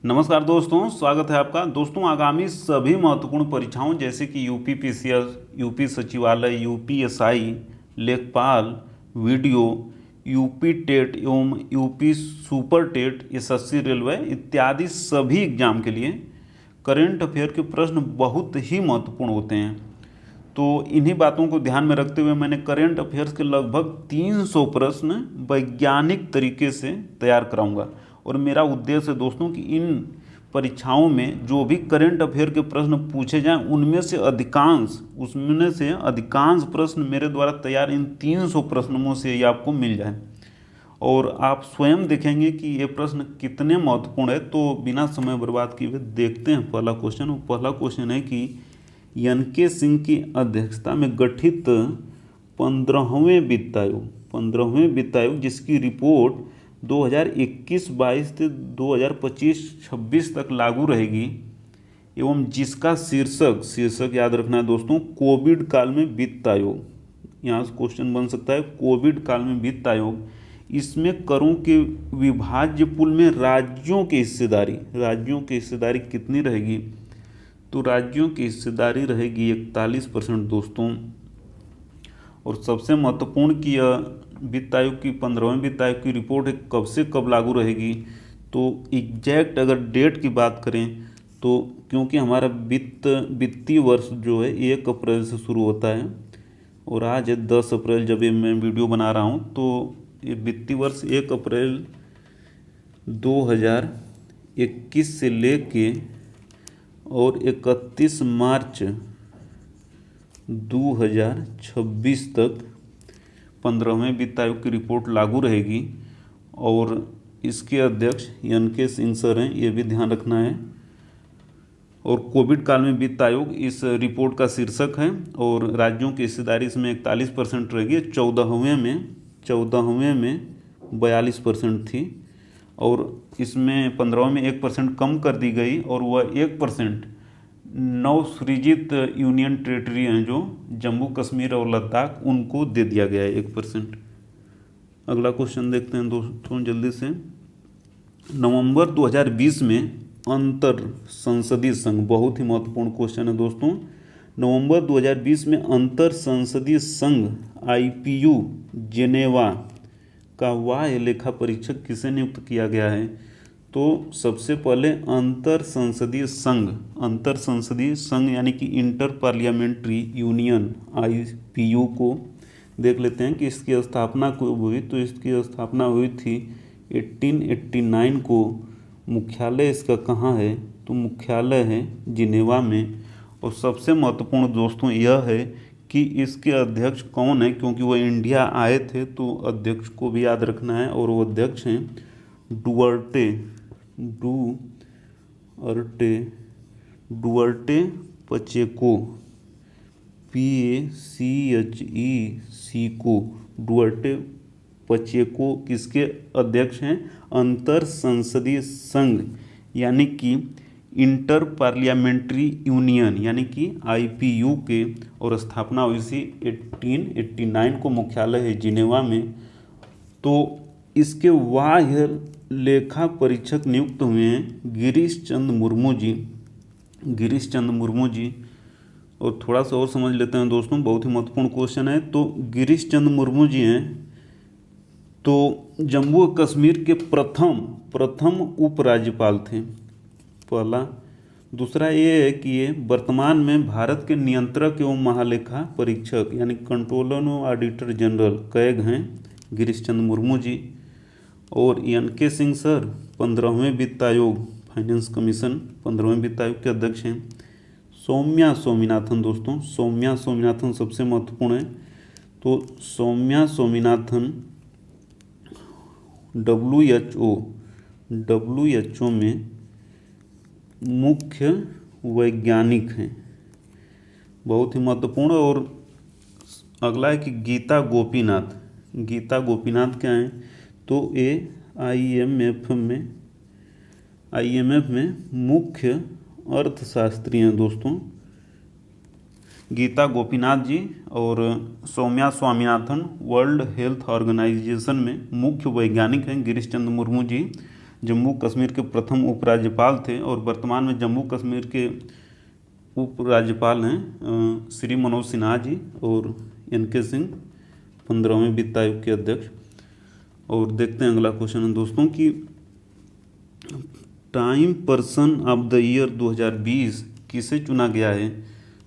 नमस्कार दोस्तों, स्वागत है आपका। दोस्तों, आगामी सभी महत्वपूर्ण परीक्षाओं जैसे कि यूपी पीसीएस, यूपी सचिवालय, यूपीएसआई, लेखपाल, वीडियो, यूपी टेट एवं UP super TET, SSC railway इत्यादि सभी एग्जाम के लिए करंट अफेयर के प्रश्न बहुत ही महत्वपूर्ण होते हैं। तो इन्हीं बातों को ध्यान में रखते हुए मैंने करंट अफेयर्स के लगभग 300 प्रश्न वैज्ञानिक तरीके से तैयार कराऊंगा। और मेरा उद्देश्य है दोस्तों कि इन परीक्षाओं में जो भी करंट अफेयर के प्रश्न पूछे जाएं उनमें से अधिकांश प्रश्न मेरे द्वारा तैयार इन 300 प्रश्नों से ही आपको मिल जाए और आप स्वयं देखेंगे कि ये प्रश्न कितने महत्वपूर्ण है। तो बिना समय बर्बाद किए हुए देखते हैं पहला क्वेश्चन। पहला क्वेश्चन है कि एन.के. सिंह की अध्यक्षता में गठित 15वें वित्त आयोग जिसकी रिपोर्ट 2021-22 से 2025-26 तक लागू रहेगी एवं जिसका शीर्षक याद रखना है दोस्तों, कोविड काल में वित्त आयोग। यहाँ से क्वेश्चन बन सकता है कोविड काल में वित्त आयोग। इसमें करों के विभाज्य पूल में राज्यों की हिस्सेदारी कितनी रहेगी? तो राज्यों की हिस्सेदारी रहेगी 41% दोस्तों। और सबसे महत्वपूर्ण कि वित्त आयोग की 15वें वित्त आयोग की रिपोर्ट है कब से कब लागू रहेगी। तो एग्जैक्ट अगर डेट की बात करें तो क्योंकि हमारा वित्तीय वर्ष जो है 1 अप्रैल से शुरू होता है और आज है 10 अप्रैल जब ये मैं वीडियो बना रहा हूँ। तो ये वित्तीय वर्ष 1 अप्रैल 2021 से लेके और 31 मार्च 2026 तक 15वें वित्त आयोग की रिपोर्ट लागू रहेगी और इसके अध्यक्ष एन.के. सिंह सर हैं, ये भी ध्यान रखना है। और कोविड काल में वित्त आयोग इस रिपोर्ट का शीर्षक है और राज्यों की हिस्सेदारी इसमें 41% रहेगी। 14वें में 42% थी और इसमें 15वें में 1% कम कर दी गई और वह 1% नवसृजित यूनियन टेरिटरी हैं जो जम्मू कश्मीर और लद्दाख, उनको दे दिया गया है 1%। अगला क्वेश्चन देखते हैं दोस्तों जल्दी से। नवंबर 2020 में अंतर संसदीय संघ, बहुत ही महत्वपूर्ण क्वेश्चन है दोस्तों। नवंबर 2020 में अंतर संसदीय संघ IPU जेनेवा का वाह्य लेखा परीक्षक किसे नियुक्त किया गया है? तो सबसे पहले अंतर संसदीय संघ यानी कि इंटर पार्लियामेंट्री यूनियन IPU को देख लेते हैं कि इसकी स्थापना कब हुई। तो इसकी स्थापना हुई थी 1889 को। मुख्यालय इसका कहाँ है? तो मुख्यालय है जिनेवा में। और सबसे महत्वपूर्ण दोस्तों यह है कि इसके अध्यक्ष कौन है, क्योंकि वो इंडिया आए थे तो अध्यक्ष को भी याद रखना है और वो अध्यक्ष हैं डुअर्टे पचेको, PACHECO, डुअर्टे पचेको किसके अध्यक्ष हैं? अंतर संसदीय संघ यानी कि इंटर पार्लियामेंट्री यूनियन यानी कि IPU के। और स्थापना हुई थी 1889 को। मुख्यालय है जिनेवा में। तो इसके वाह्य लेखा परीक्षक नियुक्त हुए हैं गिरीश चंद्र मुर्मू जी। और थोड़ा सा और समझ लेते हैं दोस्तों, बहुत ही महत्वपूर्ण क्वेश्चन है। तो गिरीश चंद्र मुर्मू जी हैं तो जम्मू और कश्मीर के प्रथम उपराज्यपाल थे, पहला। दूसरा ये है कि ये वर्तमान में भारत के नियंत्रक एवं महालेखा परीक्षक यानी कंट्रोलर और ऑडिटर जनरल कैग हैं गिरीश चंद्र मुर्मू जी। और एन.के. सिंह सर 15वें वित्त आयोग, फाइनेंस कमीशन 15वें वित्त आयोग के अध्यक्ष हैं। सौम्या स्वामीनाथन दोस्तों, सौम्या स्वामीनाथन सबसे महत्वपूर्ण है। तो सौम्या स्वामीनाथन WHO में मुख्य वैज्ञानिक हैं, बहुत ही महत्वपूर्ण। और अगला है कि गीता गोपीनाथ क्या हैं? तो ये IMF में मुख्य अर्थशास्त्री हैं दोस्तों, गीता गोपीनाथ जी। और Soumya Swaminathan World Health Organization में मुख्य वैज्ञानिक हैं गिरीश चंद्र मुर्मू जी। जम्मू कश्मीर के प्रथम उपराज्यपाल थे और वर्तमान में जम्मू कश्मीर के उपराज्यपाल हैं श्री मनोज सिन्हा जी, और एन.के. सिंह 15वें वित्त आयोग के अध्यक्ष। और देखते हैं अगला क्वेश्चन है दोस्तों कि time person of the year 2020 किसे चुना गया है।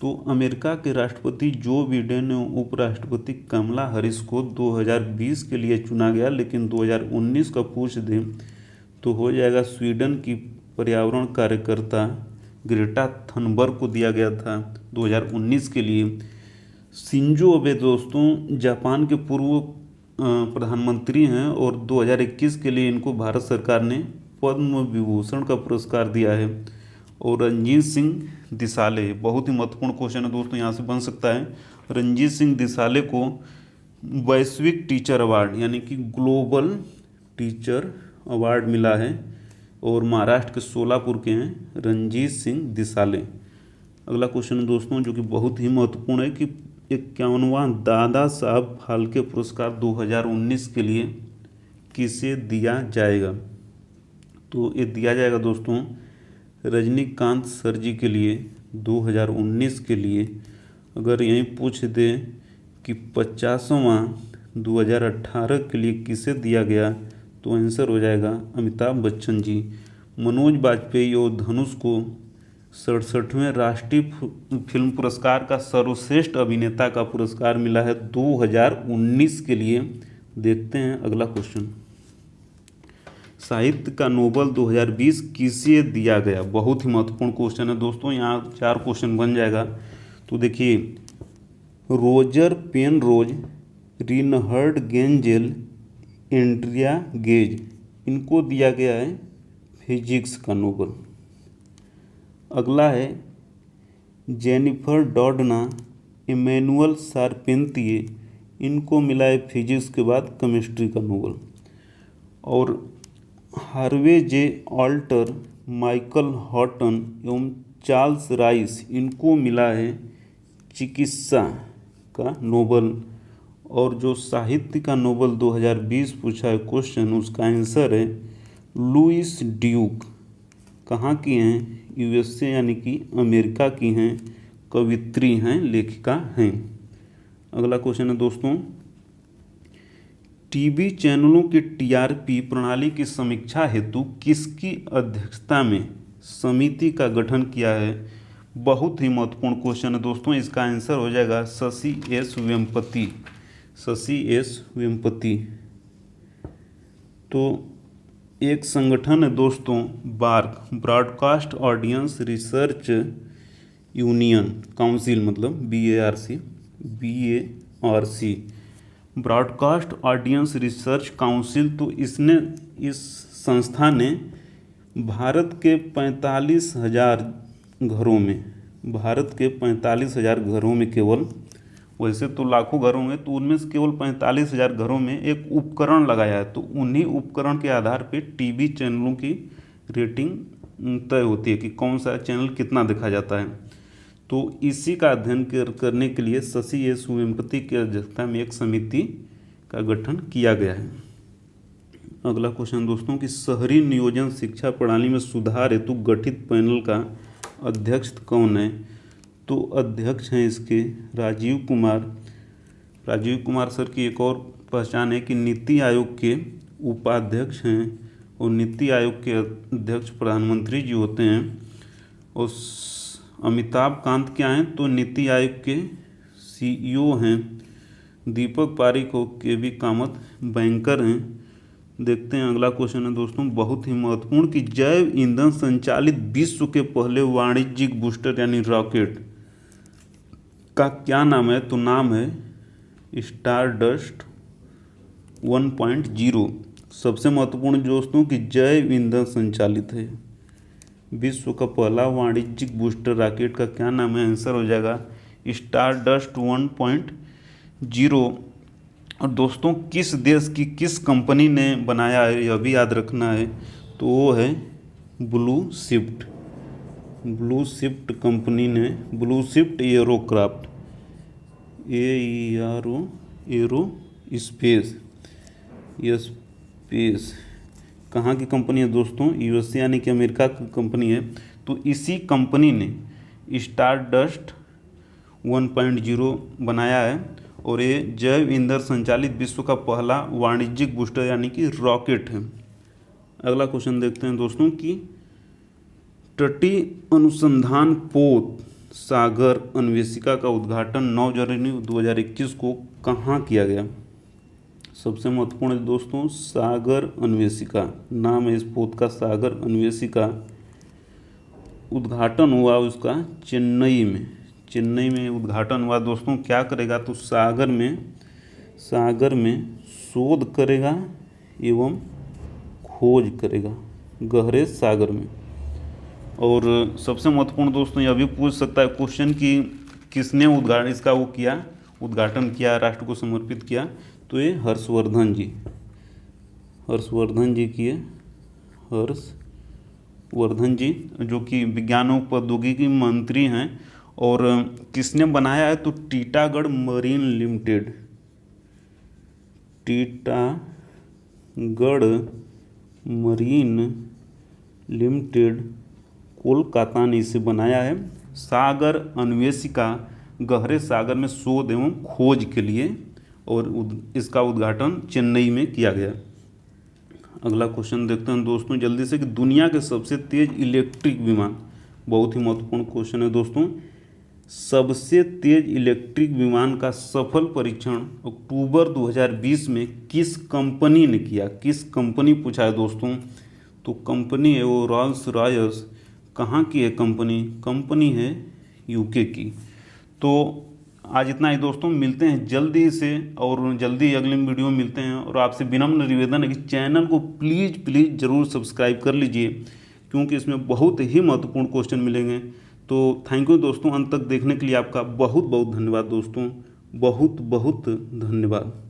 तो अमेरिका के राष्ट्रपति जो बिडेन एवं उपराष्ट्रपति कमला हैरिस को 2020 के लिए चुना गया, लेकिन 2019 का पूछ दें तो हो जाएगा स्वीडन की पर्यावरण कार्यकर्ता ग्रेटा थनबर्ग को दिया गया था 2019 के लिए। शिंजो अबे दोस्तों जापान के पूर्व प्रधानमंत्री हैं और 2021 के लिए इनको भारत सरकार ने पद्म विभूषण का पुरस्कार दिया है। और रणजीत सिंह दिसाले, बहुत ही महत्वपूर्ण क्वेश्चन है दोस्तों, यहाँ से बन सकता है। रणजीत सिंह दिसाले को वैश्विक टीचर अवार्ड यानी कि ग्लोबल टीचर अवार्ड मिला है और महाराष्ट्र के सोलापुर के हैं रणजीत सिंह दिसाले। अगला क्वेश्चन है दोस्तों जो कि बहुत ही महत्वपूर्ण है कि 51वां दादा साहब फाल्के पुरस्कार 2019 के लिए किसे दिया जाएगा। तो ये दिया जाएगा दोस्तों रजनीकांत सर जी के लिए 2019 के लिए। अगर यहीं पूछ दे कि 50वां 2018 के लिए किसे दिया गया तो आंसर हो जाएगा अमिताभ बच्चन जी। मनोज बाजपेयी और धनुष को 67वें राष्ट्रीय फिल्म पुरस्कार का सर्वश्रेष्ठ अभिनेता का पुरस्कार मिला है 2019 के लिए। देखते हैं अगला क्वेश्चन, साहित्य का नोबेल 2020 किसे दिया गया। बहुत ही महत्वपूर्ण क्वेश्चन है दोस्तों, यहाँ 4 क्वेश्चन बन जाएगा। तो देखिए Roger Penrose, Reinhard Genzel, Andrea Ghez, इनको दिया गया है फिजिक्स का नोबेल। अगला है जेनिफर डॉडना, इमैनुअल शार्पेंतिये, इनको मिला है फिजिक्स के बाद केमिस्ट्री का नोबेल। और हार्वे जे ऑल्टर, माइकल हॉटन एवं चार्ल्स राइस, इनको मिला है चिकित्सा का नोबेल। और जो साहित्य का नोबेल 2020 पूछा है क्वेश्चन, उसका आंसर है लुइस ड्यूक। कहाँ की हैं, यूएसए यानी कि अमेरिका की हैं, कवित्री हैं, लेखिका हैं। अगला क्वेश्चन है दोस्तों टीवी चैनलों की टीआरपी प्रणाली की समीक्षा हेतु किसकी अध्यक्षता में समिति का गठन किया है। बहुत ही महत्वपूर्ण क्वेश्चन है दोस्तों, इसका आंसर हो जाएगा शशि एस वेम्पति। शशि एस वेम्पति। तो एक संगठन है दोस्तों BARC, Broadcast Audience Research Union Council, मतलब BARC, Broadcast Audience Research Council. तो इस संस्था ने भारत के 45,000 घरों में केवल, वैसे तो लाखों घर होंगे तो उनमें से केवल 45,000 घरों में एक उपकरण लगाया है। तो उन्हीं उपकरण के आधार पे टीवी चैनलों की रेटिंग तय होती है कि कौन सा चैनल कितना देखा जाता है। तो इसी का अध्ययन करने के लिए शशि एस वेम्पति की अध्यक्षता में एक समिति का गठन किया गया है। अगला क्वेश्चन दोस्तों कि शहरी नियोजन शिक्षा प्रणाली में सुधार हेतु गठित पैनल का अध्यक्ष कौन है। तो अध्यक्ष हैं इसके राजीव कुमार सर की एक और पहचान है कि नीति आयोग के उपाध्यक्ष हैं और नीति आयोग के अध्यक्ष प्रधानमंत्री जी होते हैं। और अमिताभ कांत क्या हैं, तो नीति आयोग के CEO हैं। दीपक पारिक और केवी कामत बैंकर हैं। देखते हैं अगला क्वेश्चन है दोस्तों बहुत ही महत्वपूर्ण कि जैव ईंधन संचालित विश्व के पहले वाणिज्यिक बूस्टर यानी रॉकेट का क्या नाम है। तो नाम है स्टारडस्ट 1.0। सबसे महत्वपूर्ण दोस्तों कि जैव ईंधन संचालित है। विश्व का पहला वाणिज्यिक बूस्टर रॉकेट का क्या नाम है, आंसर हो जाएगा स्टारडस्ट 1.0। और दोस्तों किस देश की किस कंपनी ने बनाया है यह भी याद रखना है, तो वो है ब्लू शिफ्ट कंपनी ने ब्लू शिफ्ट एरोक्राफ्ट एरो स्पेस कहाँ की कंपनी है दोस्तों? यूएसए यानी कि अमेरिका की कंपनी है। तो इसी कंपनी ने स्टारडस्ट 1.0 बनाया है और ये जैव ईंधन संचालित विश्व का पहला वाणिज्यिक बूस्टर यानी कि रॉकेट है। अगला क्वेश्चन देखते हैं दोस्तों कि तटीय अनुसंधान पोत सागर अन्वेषिका का उद्घाटन 9 जनवरी 2021 को कहाँ किया गया? सबसे महत्वपूर्ण है दोस्तों सागर अन्वेषिका, नाम है इस पोत का सागर अन्वेषिका। उद्घाटन हुआ उसका चेन्नई में उद्घाटन हुआ दोस्तों। क्या करेगा? तो सागर में शोध करेगा एवं खोज करेगा गहरे सागर में। और सबसे महत्वपूर्ण दोस्तों यह भी पूछ सकता है क्वेश्चन कि किसने उद्घाटन किया, राष्ट्र को समर्पित किया? तो ये हर्षवर्धन जी किए। हर्षवर्धन जी जो कि विज्ञान और प्रौद्योगिकी मंत्री हैं। और किसने बनाया है? तो टीटागढ़ मरीन लिमिटेड कोलकाता ने इसे बनाया है सागर अन्वेषिका गहरे सागर में शोध एवं खोज के लिए। और इसका उद्घाटन चेन्नई में किया गया। अगला क्वेश्चन देखते हैं दोस्तों जल्दी से कि दुनिया के सबसे तेज इलेक्ट्रिक विमान, बहुत ही महत्वपूर्ण क्वेश्चन है दोस्तों। सबसे तेज इलेक्ट्रिक विमान का सफल परीक्षण अक्टूबर 2020 में किस कंपनी ने किया? किस कंपनी पूछा है दोस्तों? तो कंपनी है वो रॉल्स रॉयस। कहाँ की है कंपनी है यूके की। तो आज इतना ही दोस्तों, मिलते हैं जल्दी से और जल्दी अगले वीडियो में मिलते हैं। और आपसे विनम्र निवेदन है कि चैनल को प्लीज़ ज़रूर सब्सक्राइब कर लीजिए क्योंकि इसमें बहुत ही महत्वपूर्ण क्वेश्चन मिलेंगे। तो थैंक यू दोस्तों, अंत तक देखने के लिए आपका बहुत बहुत धन्यवाद दोस्तों, बहुत बहुत धन्यवाद।